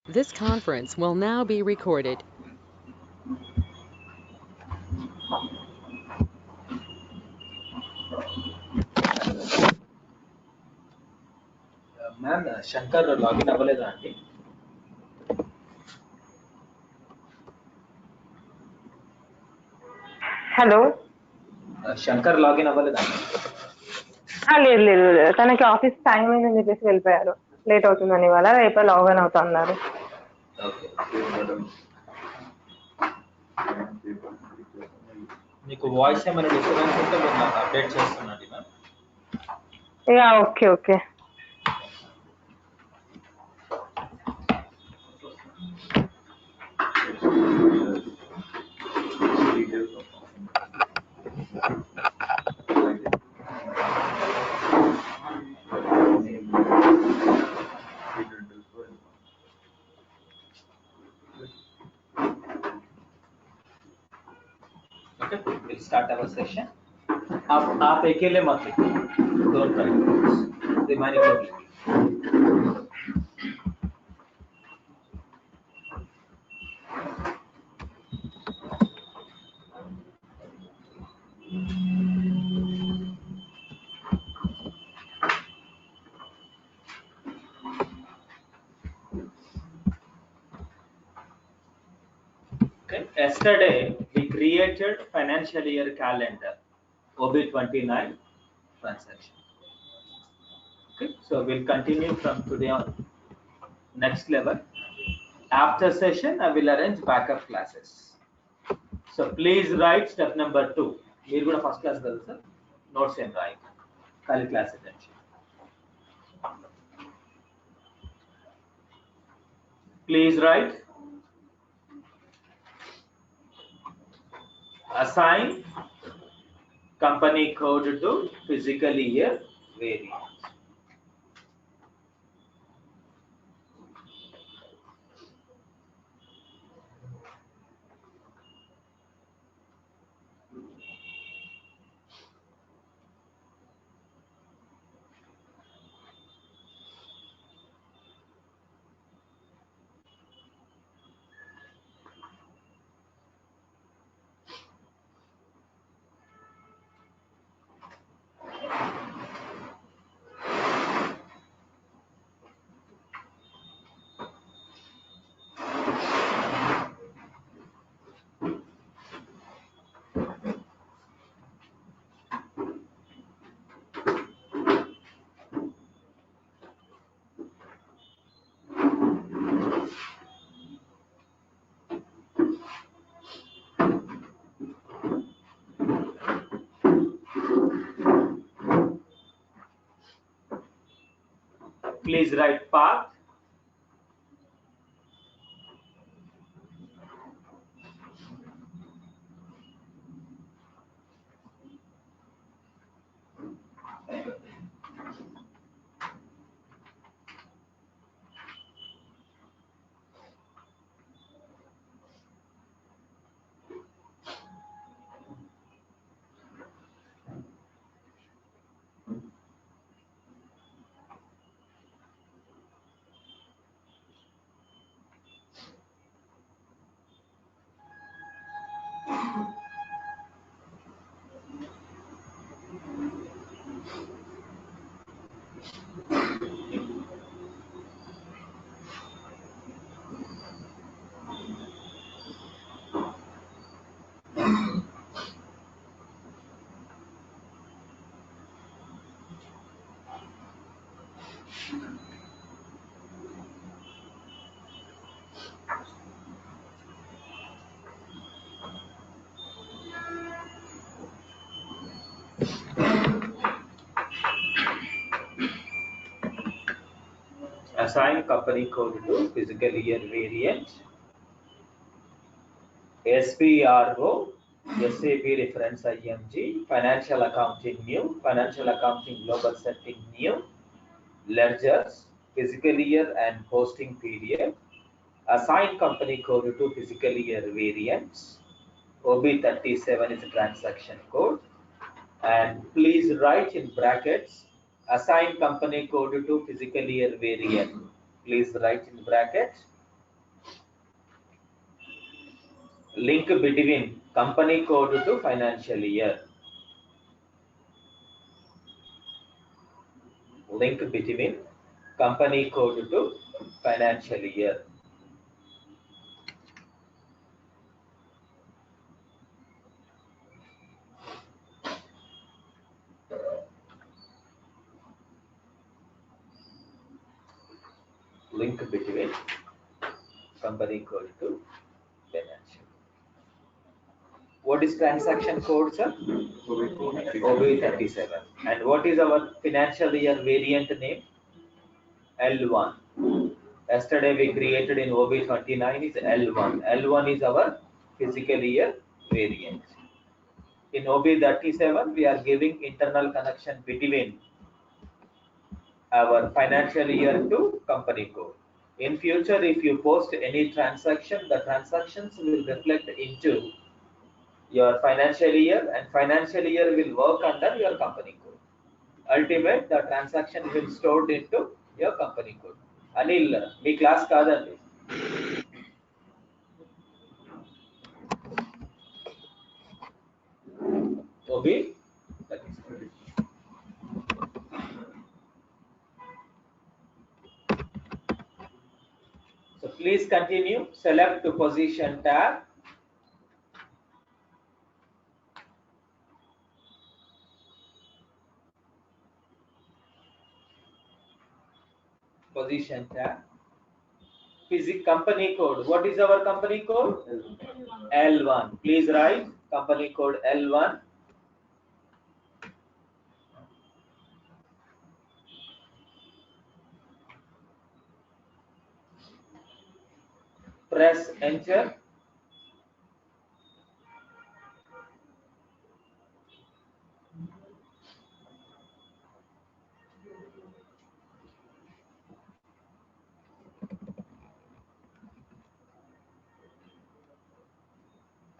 This conference will now be recorded. Ma'am Shankar login అవ్వలేదా అండి? Hello Shankar login అవ్వలేదా అండి? లేదు లేదు లేదు. తనకి ఆఫీస్ టైం అయిందని చెప్పేసి వెళ్ళిపోయారు. లేట్ అవుతుందని ఇవాళ, రేపు లాగిన్ అవుతా అన్నారు. ఓకే. మీకు వాయిస్ ఏమైనా డిస్టర్బెన్స్ ఉంటే మీరు నాకు అప్డేట్ చేస్తున్నది ma'am. Yeah okay okay. Okay, we'll start our session. आप अकेले मत लिखिए, don't write. Remaining लोग लिखिए. Okay. Yesterday we created financial year calendar OB29 transaction. Okay, so we'll continue from today on. Next level. After session, I will arrange backup classes. So please write step number 2. మీరు కూడా first class కదా sir, notes ఏం రాయి, ఖాళీ class attention. Please write assign company code to physical year variance. Please write path. Assign company code to physical year variant. SPRO, SAP reference IMG, financial accounting new, financial accounting global setting new, ledgers, physical year and posting period. Assign company code to physical year variants. OB37 is a transaction code. And please write in brackets, assign company code to physical year variant. Please write in brackets, link between company code to financial year. Link between company code to financial year. Link between company code to financial. What is transaction code, sir? OB37. And what is our financial year variant name? L1. Yesterday we created in OB29 is L1. L1 is our physical year variant. In OB37 we are giving internal connection between our financial year to company code. In future, if you post any transaction, the transactions will reflect into your financial year, and financial year will work under your company code. Ultimate, the transaction will stored into your company code. Anil, me class కాదండి. OB, that is good. So please continue. Select to position tab. Position tab. Physics company code. What is our company code? L1. Please write company code L1. Press enter.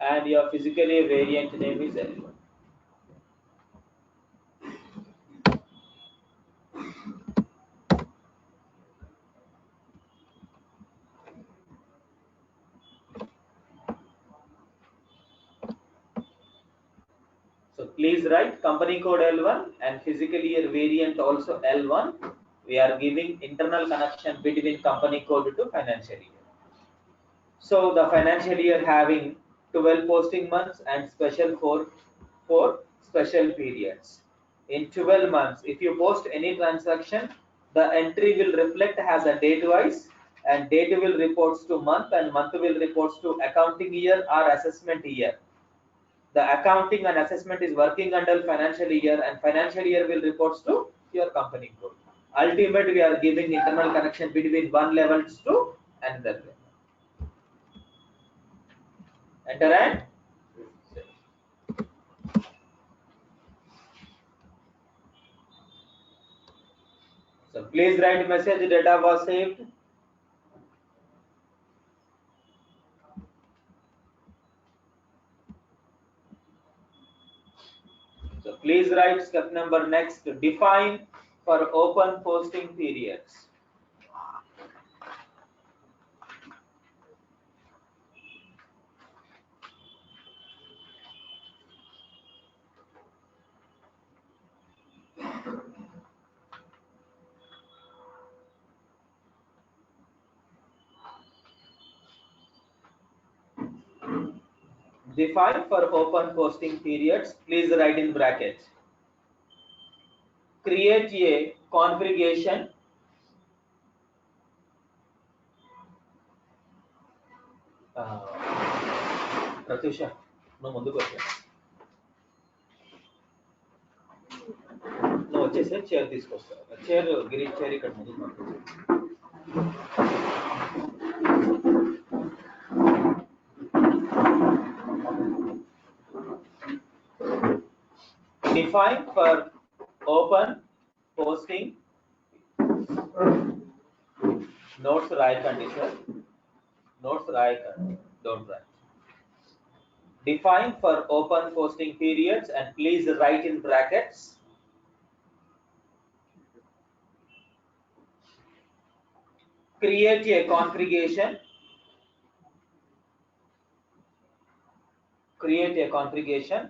And your physically variant name is L1. So please write company code L1 and physical year variant also L1. We are giving internal connection between company code to financial year. So the financial year having 12 posting months and special for special periods. In 12 months, if you post any transaction, the entry will reflect as a date wise, and date will reports to month, and month will reports to accounting year or assessment year. The accounting and assessment is working under financial year, and financial year will reports to your company code. Ultimate, we are giving internal connection between one level to another level. Enter and so please write message data was saved. So please write step number next. Define for open posting periods. Define for open posting periods. Please write in brackets. Create a configuration Pratyusha నువ్వు ముందుకు వచ్చా నువ్వు వచ్చేసి chair తీసుకొస్తావు chair Giri chair ఇక్కడ ముందుకు పంపించు Define for open posting notes write condition notes write don't write. Define for open posting periods and please write in brackets. Create a configuration create a configuration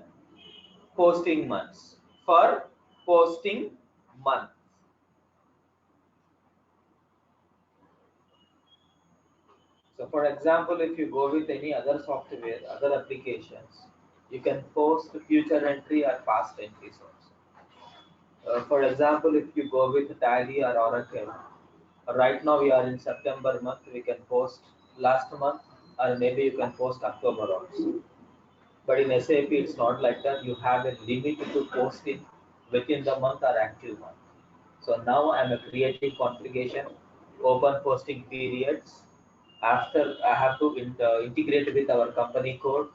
posting months for posting month. So for example, if you go with any other software, other applications, you can post future entry or past entries also. For example, if you go with Tally or Oracle, right now we are in September month, we can post last month, or maybe you can post October also. But in SAP, it's not like that. You have a limit to post in within the month or active month. So now I'm creating configuration, open posting periods. After I have to integrate with our company code,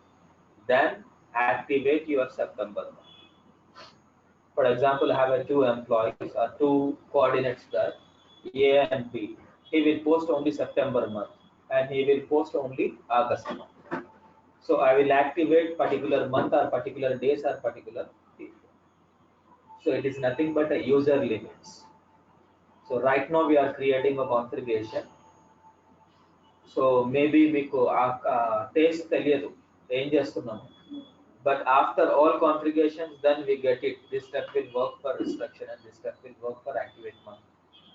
then activate your September month. For example, I have two employees or two coordinates there, A and B. He will post only September month and he will post only August month. So I will activate particular month or particular days or particular period. So it is nothing but a user limits. So right now we are creating a configuration. So maybe మీకు taste తెలియదు ఏం చేస్తున్నాము but after all configurations then we get it this step will work for restriction and this step will work for activate month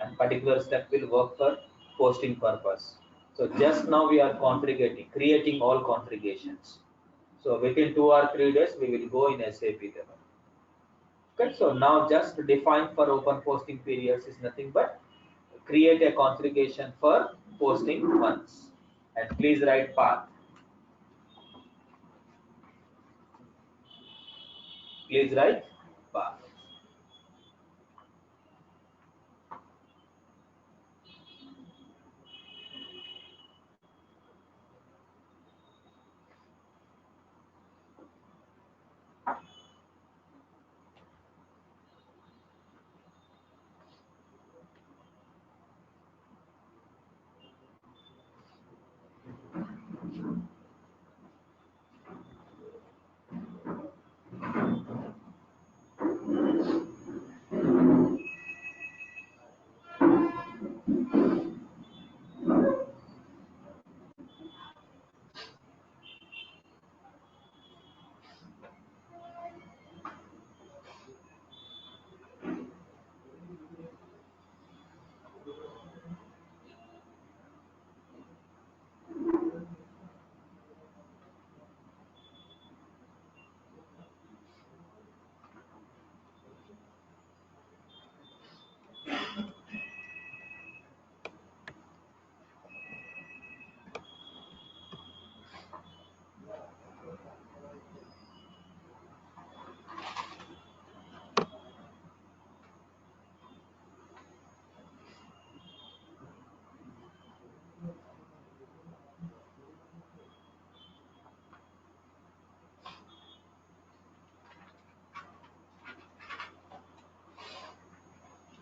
and particular step will work for posting purpose. So just now we are configuring, creating all configurations. So within 2 or 3 days we will go in SAP level. Okay, so now just define for open posting periods is nothing but create a configuration for posting months and please write path. Please write path.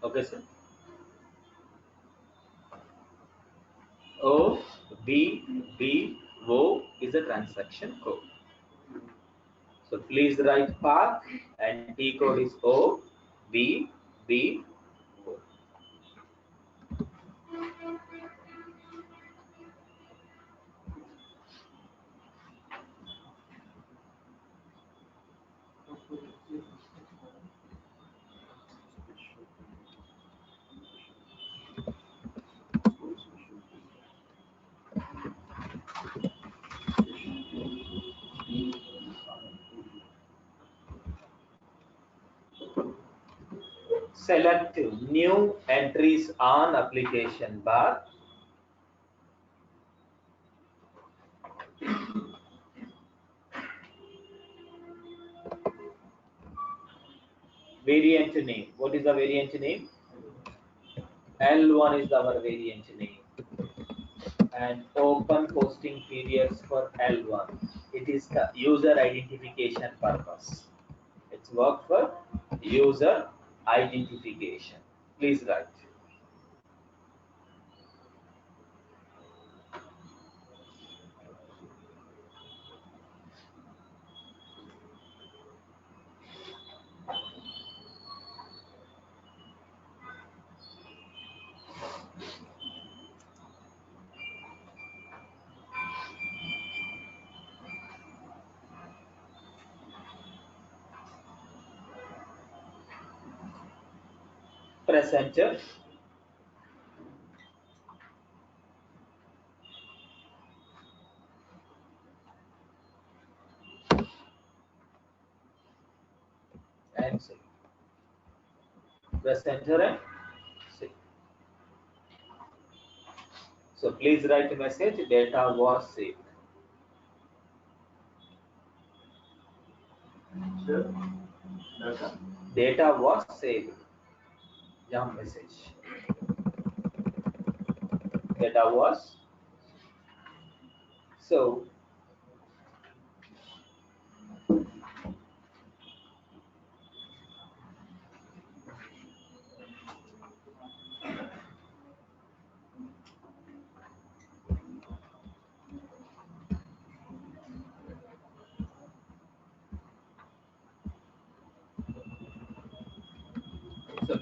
Okay, sir. O B B O is a transaction code. So please write path and T code is O B B O. Select new entries on application bar. Variant name. What is the variant name? L1 is our variant name. And open posting periods for L1. It is the user identification purpose. It's work for user identification. Please write. press enter. And save. Press enter and save. So please write a message, data was saved. Sure. Data was saved. Jump message. Data was. So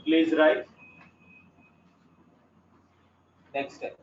please write next step.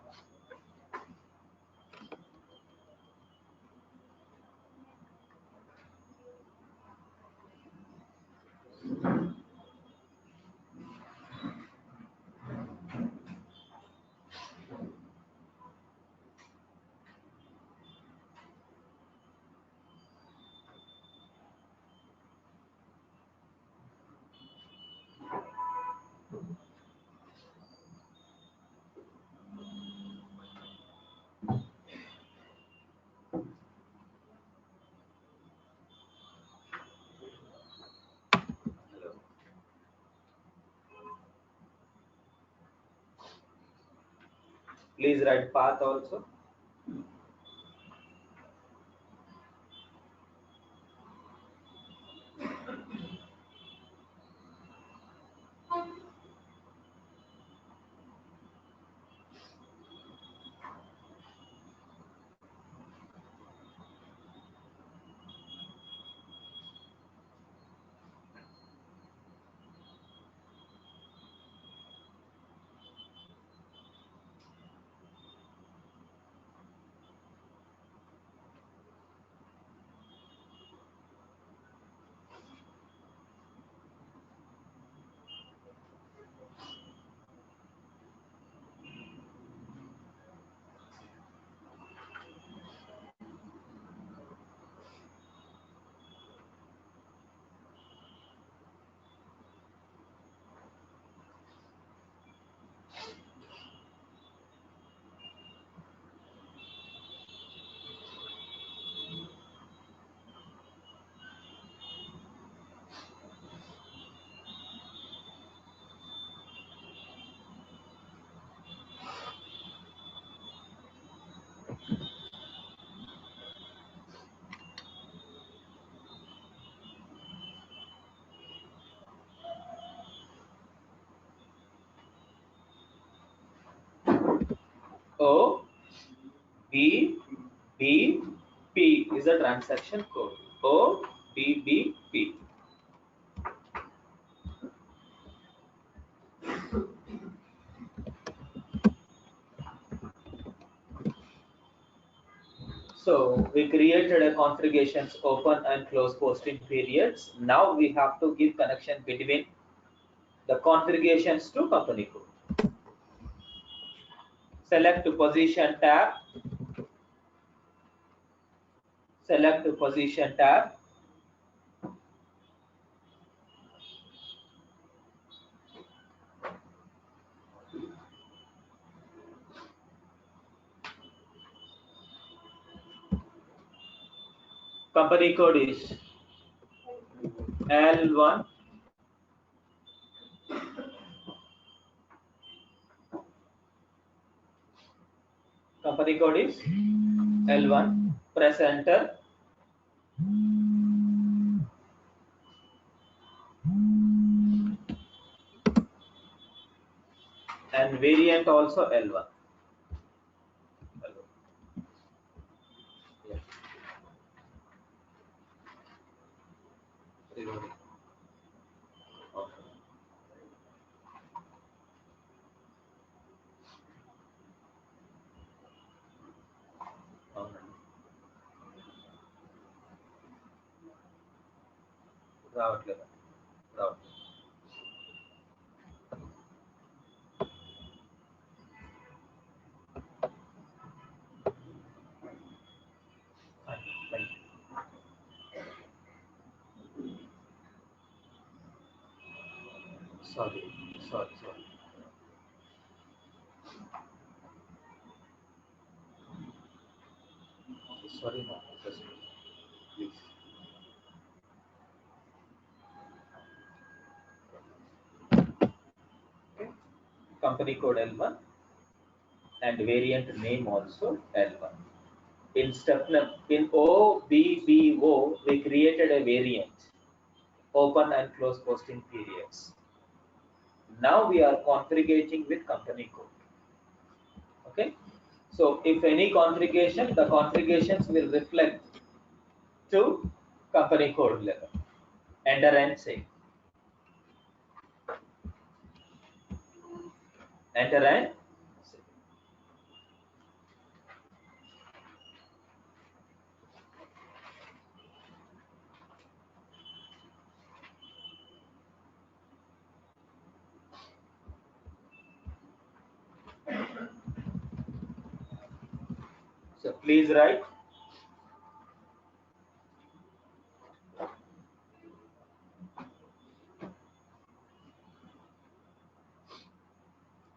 Please write path also. O B B P is the transaction code. O B B P. So we created a configurations open and close posting periods. Now we have to give connection between the configurations to company code. Select position tab. Select position tab. Company code is L1. Company code is L1. Press enter. And variant also L1. Yeah. Reloading. Okay. Okay. రావట్లేదు రావట్లేదు Sorry. Sorry, ma'am. Just please. Okay. Company code L1 and variant name also L1. In OBBO, we created a variant, open and close posting periods. Now we are configuring with company code. Okay. So if any configuration, the configurations will reflect to company code level. Enter and save. Enter and save. So please write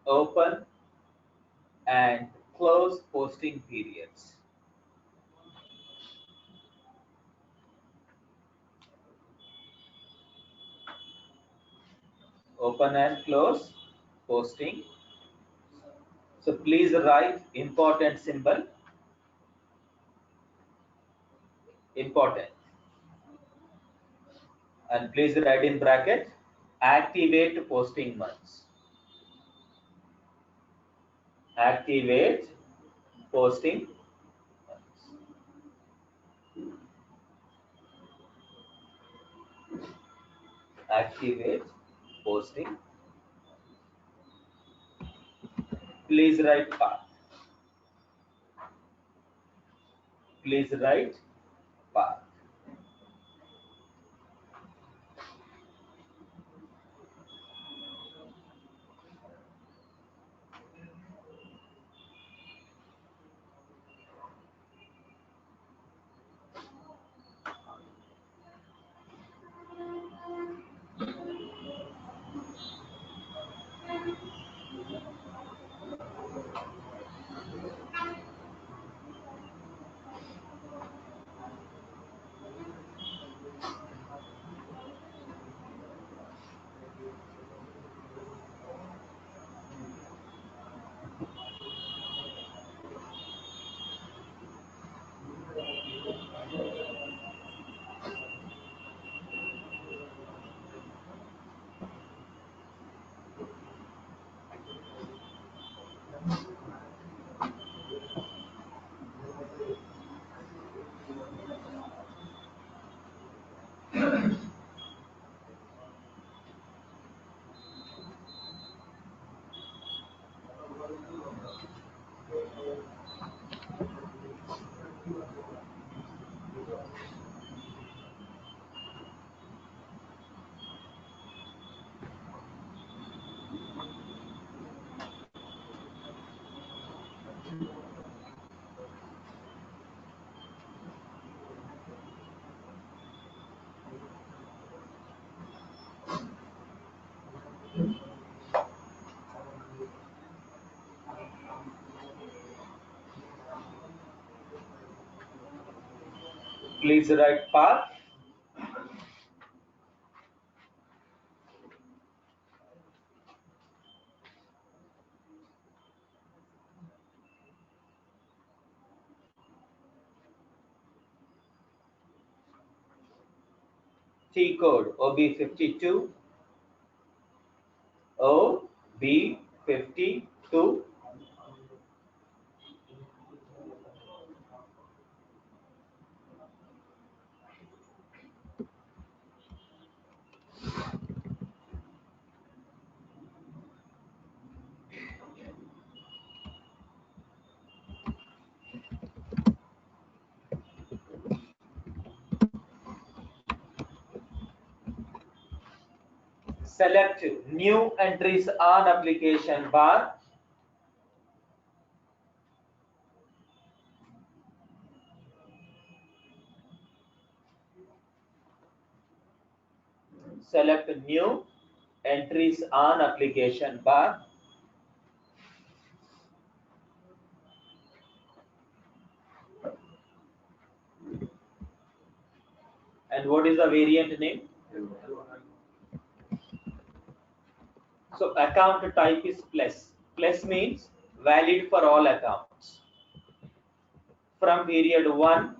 open and close posting periods. Open and close posting. So please write important symbol, important, and please write in bracket activate posting months. Activate posting months. Activate posting. Please write path. Please write path. Please write path. T code OB52, OB52, select new entries on application bar. Select new entries on application bar. And what is the variant name? So account type is plus. Plus means valid for all accounts. From period 1,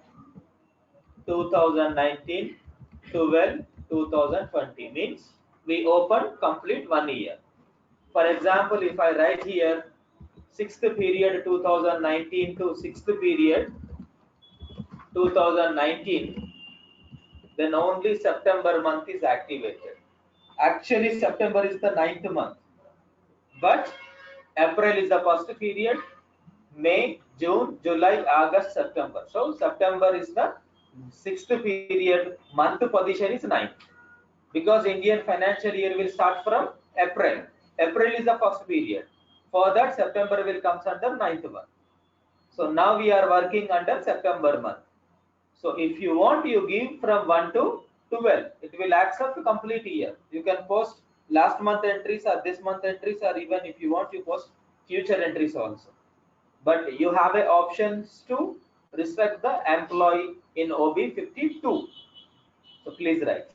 2019, 12, 2020 means we open complete 1 year. For example, if I write here 6th period 2019 to 6th period 2019, then only September month is activated. Actually, September is the 9th month, but April is the first period, May, June, July, August, September. So September is the 6th period, month position is 9th. Because Indian financial year will start from April. April is the first period. For that, September will come under 9th month. So now we are working under September month. So if you want, you give from 1 to 12. It will accept complete year. You can post last month entries or this month entries, or even if you want, you post future entries also. But you have a options to respect the employee in OB 52. So please write.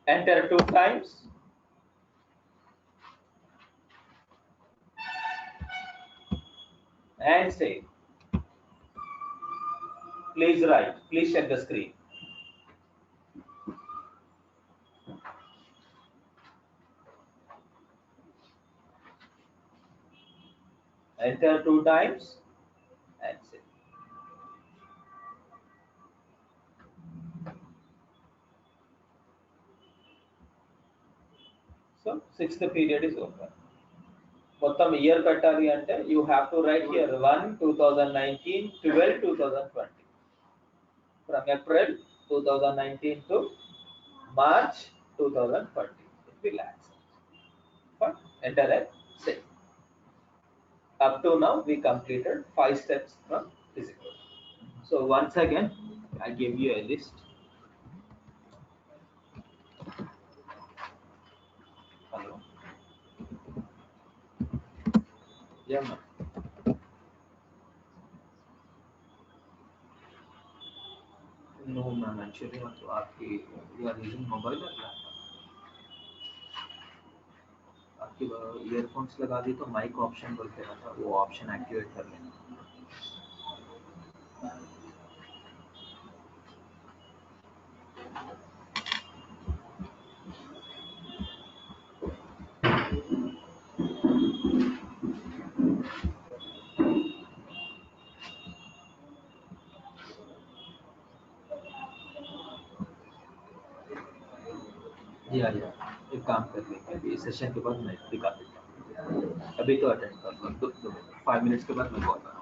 Enter 2 times. And save. Please write. Please check the screen. Enter 2 times and save. So 6th period is open. మొత్తం year పెట్టాలి అంటే you have to write here 1 2019 12 2020. From April 2019 to March 2020. It will accept. But enter and save. Up to now we completed 5 steps from physical. So once again I give you a list. Hello. Yeah, ma'am. No, ma'am. Actually, तो आपकी you are using mobile or laptop? आपकी earphones लगा दी तो mic option बोलते रहा था, वो option activate कर लेना. या एक काम कर लेंगे, अभी सेशन के बाद मैं दिखा देता हूँ. अभी तो अटेंड कर लो, 5 मिनट्स के बाद मैं कॉल करूँगा.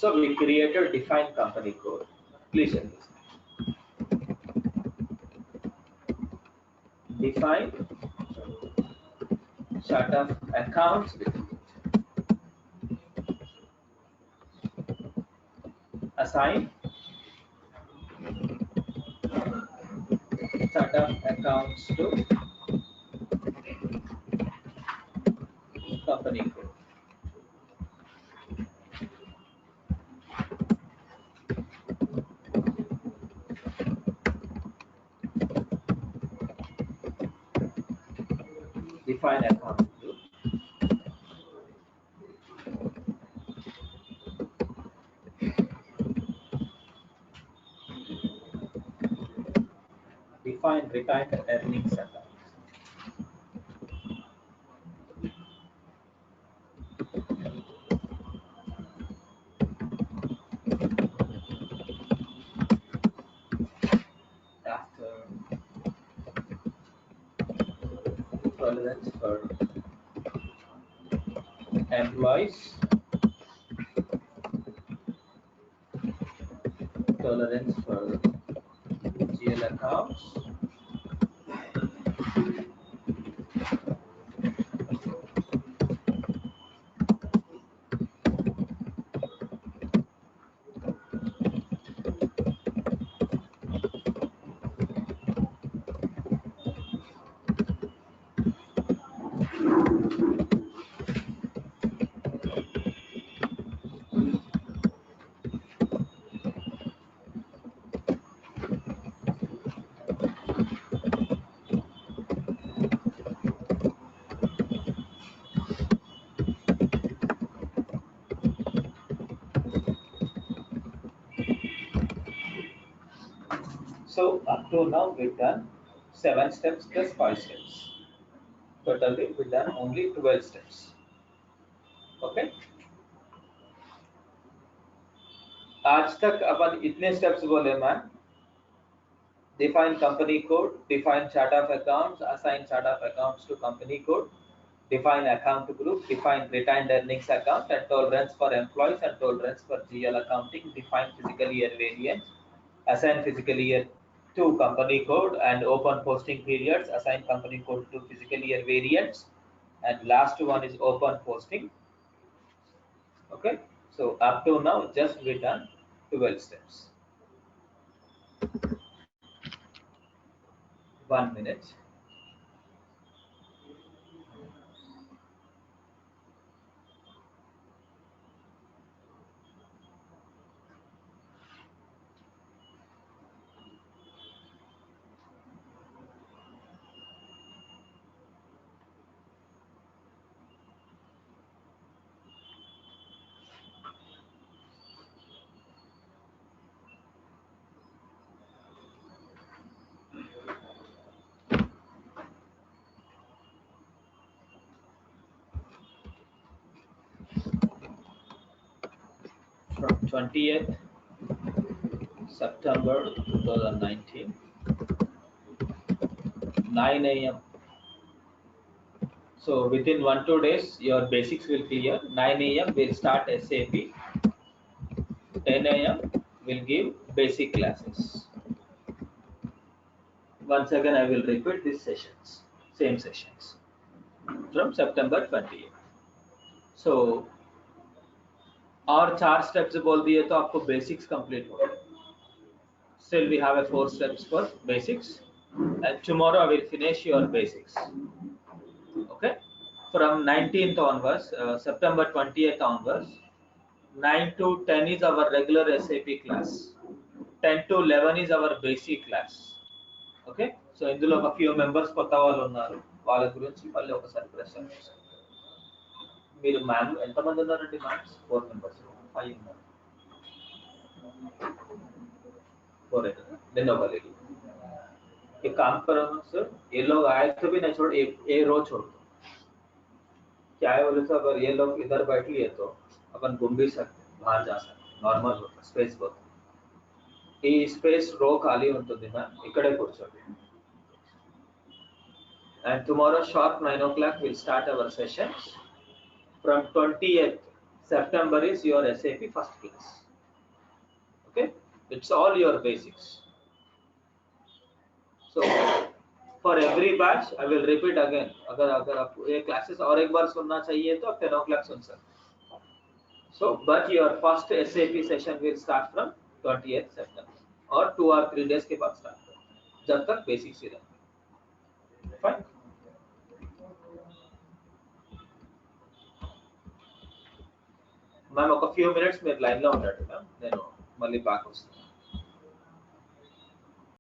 So we created defined company code. Please check this. Define chart of accounts with it. Assign chart of accounts to company code. define account group, define retained earnings account. After tolerance for employees, tolerance for GL accounts, so up to now we've done 7 steps plus 5 steps. Totally we've done only 12 steps. Okay. आज तक अपन इतने steps बोले ma'am. Define company code, define chart of accounts, assign chart of accounts to company code, define account group, define retained earnings account, and tolerance for employees and tolerance for GL accounting, define physical year variance, assign physical year to company code and open posting periods, assign company code to physical year variance, and last one is open posting. Okay, so up to now just we done 12 steps. 1 minute. From 20th September 2019, 9 a.m. So within 1-2 days, your basics will clear. 9 a.m. we'll start SAP. 10 a.m. we'll give basic classes. Once again, I will repeat these sessions, same sessions from September 20th. So और 4 steps बोल दिए तो आपको basics complete हो गए. Still we have a 4 steps for basics, and tomorrow I will finish your basics. Okay, from 19th onwards, September 20th onwards, 9 to 10 is our regular SAP class, 10 to 11 is our basic class. Okay, so ఇందులో ఒక few members కొత్త వాళ్ళు ఉన్నారు, వాళ్ళ గురించి మళ్ళీ ఒకసారి ప్రశ్న. మీరు మ్యామ్ ఎంతమంది ఉన్నారండి? మ్యామ్స్ 4 members, 5 ఉన్నారు, 4 है ना, दिन वाले एक काम करो सर, ये लोग आए तो भी नहीं छोड़, एक रो छोड़ दो. क्या है बोले तो अगर ये लोग इधर बैठ लिए तो अपन घूम भी सकते, बाहर जा सकते, नॉर्मल होता, स्पेस होता. ఈ స్పేస్ రో ఖాళీ ఉంటుంది మ్యామ్, ఇక్కడే కూర్చోండి. And tomorrow sharp 9 o'clock we'll start our sessions. From 20th September is your SAP first class. Okay, it's all your basics. So for every batch I will repeat again. अगर आपको ये classes और एक बार सुनना चाहिए तो आप 10 o'clock सुन सकते. So but your first SAP session will start from 20th September और 2 or 3 days के बाद start करो, जब तक basics ही रहे. Fine. मैम ఒక few minutes మీరు లైన్ లో ఉండండి మ్యామ్, నేను మళ్ళీ బ్యాక్ వస్తాను.